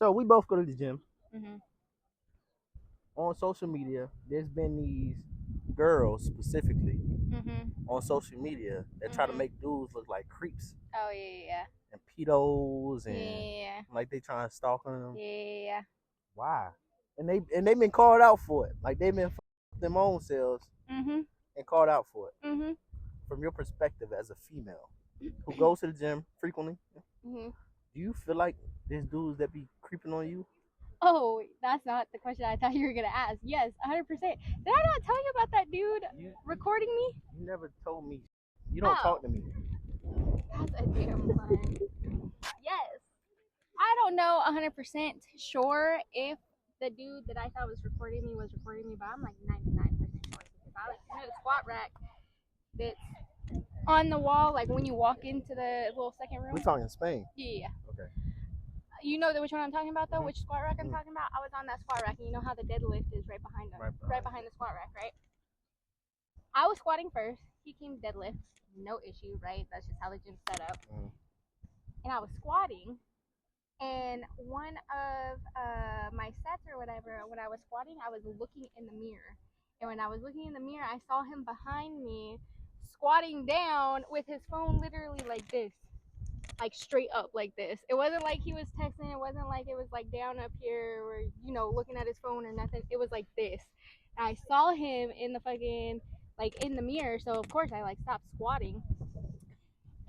So we both go to the gym. Mm-hmm. On social media, there's been these girls specifically Mm-hmm. on social media that try to Mm-hmm. make dudes look like creeps Oh yeah, and pedos yeah, and yeah, like they trying to stalk them. yeah, yeah. Why? And they've been called out for it. Like they've been them own selves Mm-hmm. and called out for it. Mm-hmm. From your perspective as a female who goes to the gym frequently, Mm-hmm. do you feel like there's dudes that be creeping on you? Oh, that's not the question I thought you were gonna ask. Yes, 100%. Did I not tell you about that dude You recording me? you never told me. You don't Oh, talk to me. that's a damn lie. Yes. I don't know 100% sure if the dude that I thought was recording me was recording me, but I'm like 99% sure because I was in the squat rack that's on the wall, like when you walk into the little second room. We're talking Spain. Yeah. Okay. You know which one I'm talking about though? Mhm. Which squat rack I'm Mhm. talking about? I was on that squat rack, and you know how the deadlift is right behind them, Right behind the squat rack, right? I was squatting first. He came deadlift, no issue, right? That's just how the gym's set up. Mhm. And I was squatting, and one of my sets or whatever, when I was squatting, I was looking in the mirror. And when I was looking in the mirror, I saw him behind me squatting down with his phone literally like this, like straight up like this. It wasn't like he was texting. It wasn't like it was like down up here or, you know, looking at his phone or nothing. It was like this. And I saw him in the fucking, like in the mirror. So of course I like stopped squatting.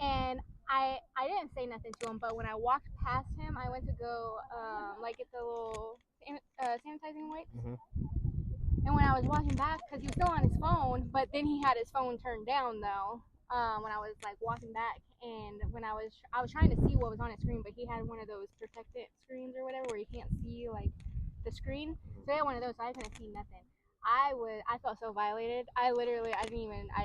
And I didn't say nothing to him, but when I walked past him, I went to go like get the little sanitizing wipes. Mhm. And when I was walking back, because he was still on his phone, but then he had his phone turned down though. When I was like walking back, and when I was trying to see what was on his screen, but he had one of those protected screens or whatever where you can't see like the screen. So he had one of those, so I couldn't see nothing. I felt so violated. I What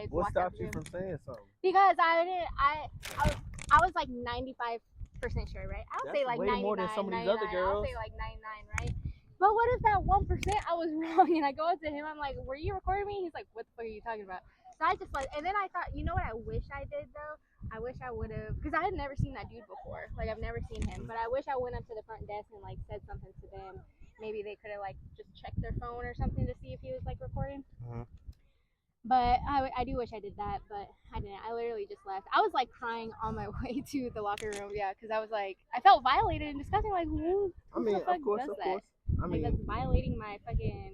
walked out stopped the you room. from saying something? Because I was like 95% sure, right? I'll That's say like way 99, more than some of these 99. other I'll girls. say like 99, right? But what if that 1% I was wrong? And I go up to him, I'm like, were you recording me? He's like, what the fuck are you talking about? So I just like, and then I thought, you know what I wish I did though? I wish I would have, because I had never seen that dude before. Like I've never seen him, but I wish I went up to the front desk and like said something to them. Maybe they could have like just checked their phone or something to see if he was like recording. Mhm. But I do wish I did that, but I didn't. I literally just left. I was like crying on my way to the locker room, yeah, because I was like, I felt violated and disgusting. Like, who I mean, the fuck of course, does of that? course. I Like, mean, that's violating my fucking,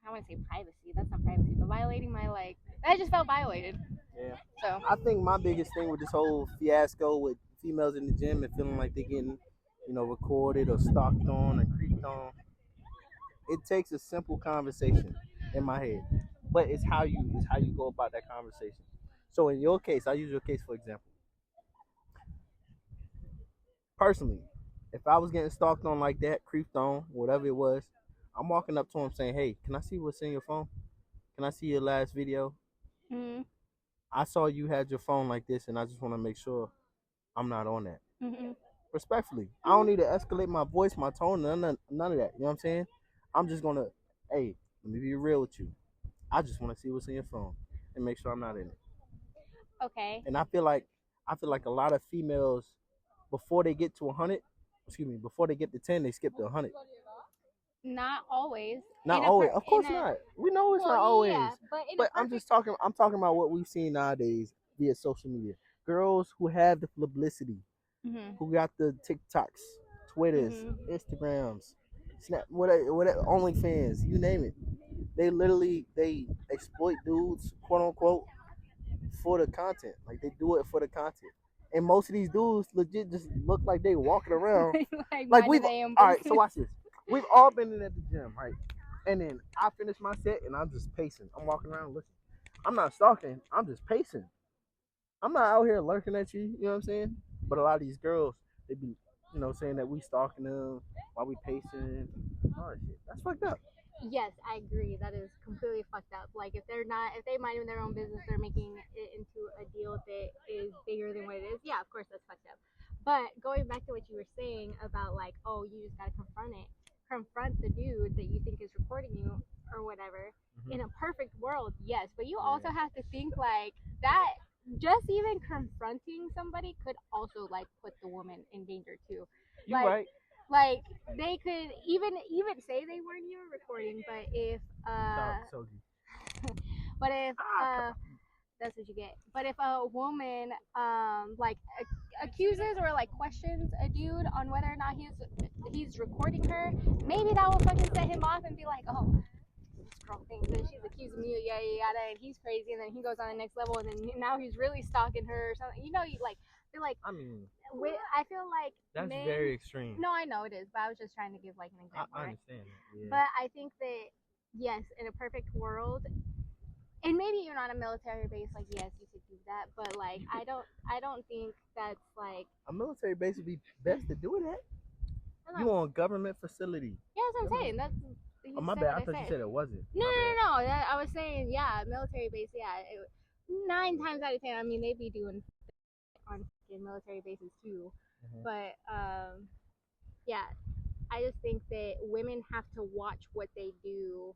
I want to say privacy. That's not privacy, but violating my, like, I just felt violated. yeah. So, I think my biggest thing with this whole fiasco with females in the gym and feeling like they're getting, recorded or stalked on or creeped on, it takes a simple conversation in my head, but it's how you go about that conversation. So in your case, I use your case for example. Personally, if I was getting stalked on like that, creeped on, whatever it was, I'm walking up to him saying, "Hey, can I see what's in your phone? Can I see your last video? mm-hmm, I saw you had your phone like this, and I just want to make sure I'm not on that." mm-hmm, Respectfully, I don't need to escalate my voice, my tone, none of that. You know what I'm saying? I'm just gonna, hey, let me be real with you. I just want to see what's in your phone and make sure I'm not in it. okay. And I feel like a lot of females before they get to 100, before they get to 10, they skip to 100. Not always. Not always, of course not. We know it's Well, not always. yeah, but in a But I'm perfect, just talking. I'm talking about what we've seen nowadays via social media. Girls who have the publicity, mm-hmm, who got the TikToks, Twitters, mm-hmm, Instagrams, Snap, whatever, OnlyFans, you name it. They exploit dudes, quote unquote, for the content. Like they do it for the content. And most of these dudes legit just look like they walking around. like Like minding we've their own all right. So business. watch this. We've all been in at the gym, right? And then I finish my set and I'm just pacing. I'm walking around looking. I'm not stalking. I'm just pacing. I'm not out here lurking at you. You know what I'm saying? But a lot of these girls, they be, saying that we stalking them while we pacing. All that shit. That's fucked up. Yes, I agree. That is completely fucked up. Like if they mind their own business, they're making it into a deal that is bigger than what it is. Yeah, of course that's fucked up. But going back to what you were saying about like, oh, you just gotta confront the dude that you think is recording you or whatever. Mm-hmm. In a perfect world, yes, but you Yeah. also have to think like that. Just even confronting somebody could also like put the woman in danger too. You Like, right. Like they could even say they weren't even recording, but if but if that's what you get. But if a woman like accuses or like questions a dude on whether or not he's recording her, maybe that will fucking set him off and be like, oh, this girl thinks that she's accusing me of yada yada, and he's crazy, and then he goes on the next level, and then now he's really stalking her or something. You know, you like feel like. I mean, I feel like that's very extreme. No, I know it is, but I was just trying to give like an example. I understand that. Yeah. But I think that yes, in a perfect world, and maybe you're not a military base, like yes, you could do that, but like I don't think that's like a military base would be best to do that. You on government facility? Yeah, that's what I'm saying. That's. Oh, my bad. I thought you said it wasn't. No. I was saying, yeah, military base. Yeah, 9 times out of 10. I mean, they be doing on military bases too, but yeah, I just think that women have to watch what they do,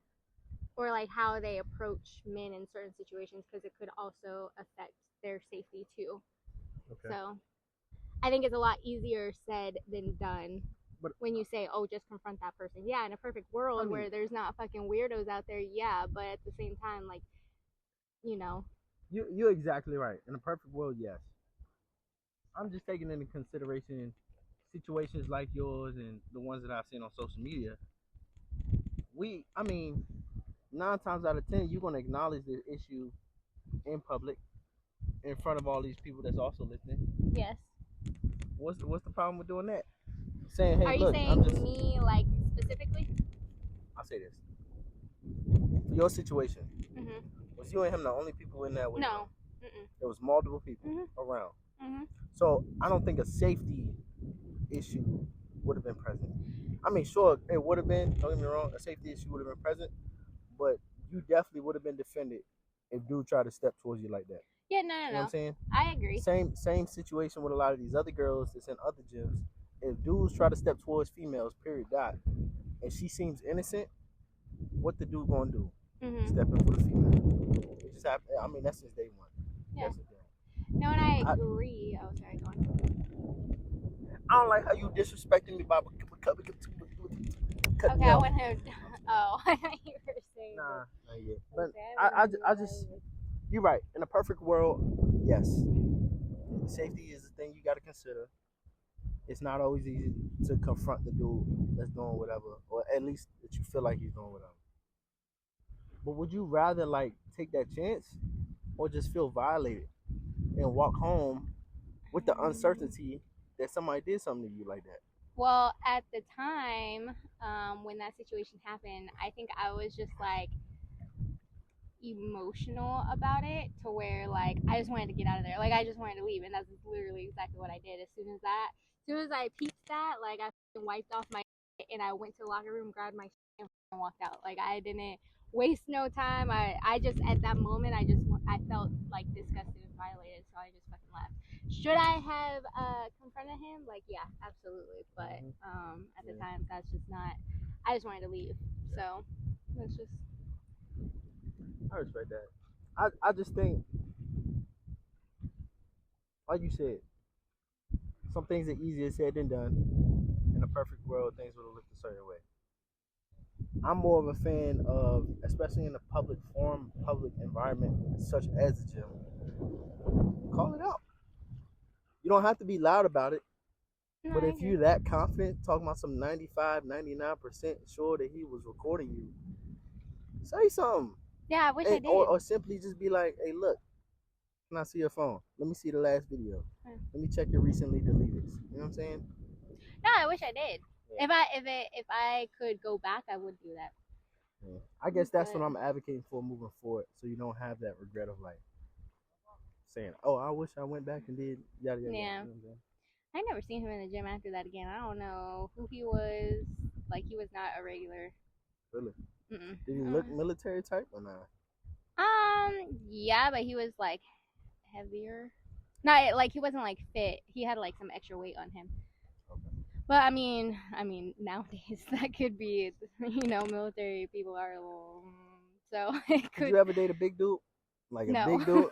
or like how they approach men in certain situations, because it could also affect their safety too. Okay. So, I think it's a lot easier said than done. But when you say, oh, just confront that person. Yeah, in a perfect world where there's not fucking weirdos out there, yeah, but at the same time, like, you know. You're exactly right. In a perfect world, yes. I'm just taking into consideration situations like yours and the ones that I've seen on social media. I mean, 9 times out of 10, you're going to acknowledge the issue in public, in front of all these people that's also listening. Yes. What's the problem with doing that? Saying, hey, are you look, saying me, like, specifically? I'll say this. For your situation, was you and him the only people in that window? No. There was multiple people around. So I don't think a safety issue would have been present. I mean, sure, it would have been, don't get me wrong, a safety issue would have been present, but you definitely would have been defended if dude tried to step towards you like that. Yeah, no. You know what I'm saying? I agree. Same situation with a lot of these other girls that's in other gyms. If dudes try to step towards females, period, dot, and she seems innocent, what the dude gonna do? Step in for the female. It just happened. I mean, that's since day one. Yeah. No, and I agree. Oh, sorry, go on. I don't like how you disrespecting me by okay, I want him. Oh, I thought you were saying. Nah, not yet. But I just, you're right. In a perfect world, yes, safety is the thing you got to consider. It's not always easy to confront the dude that's doing whatever, or at least that you feel like he's doing whatever. But would you rather like take that chance, or just feel violated and walk home with the uncertainty that somebody did something to you like that? Well, at the time when that situation happened, I think I was just like emotional about it, to where like I just wanted to get out of there. Like I just wanted to leave, and that's literally exactly what I did. As soon as I peeped that, like I wiped off my and I went to the locker room, grabbed my and walked out. Like I didn't waste no time. I just at that moment I felt like disgusted and violated, so I just fucking left. Should I have confronted him? Like, yeah, absolutely. But at the time, that's just not. I just wanted to leave. So that's just. I respect that. I just think, like you said, some things are easier said than done. In a perfect world, things would have looked a certain way. I'm more of a fan of, especially in a public forum, public environment, such as a gym, call it out. You don't have to be loud about it. No, but if you're that confident, talking about some 95, 99% sure that he was recording you, say something. Yeah, I wish I did. Or simply just be like, hey, look, can I see your phone? Let me see the last video. Let me check your recently deleted. You know what I'm saying? No, I wish I did. Yeah. If I could go back, I would do that. Yeah. I guess that's what I'm advocating for moving forward, so you don't have that regret of like saying, "Oh, I wish I went back and did yada yada." Yeah. You know I never seen him in the gym after that again. I don't know who he was. Like he was not a regular. Really? Mm-mm. Did he look military type or not? Yeah, but he was like heavier. Not like he wasn't like fit. He had like some extra weight on him. Okay. But I mean, nowadays that could be, military people are a little. So it could. Did you ever date a big dude? Like a big dude?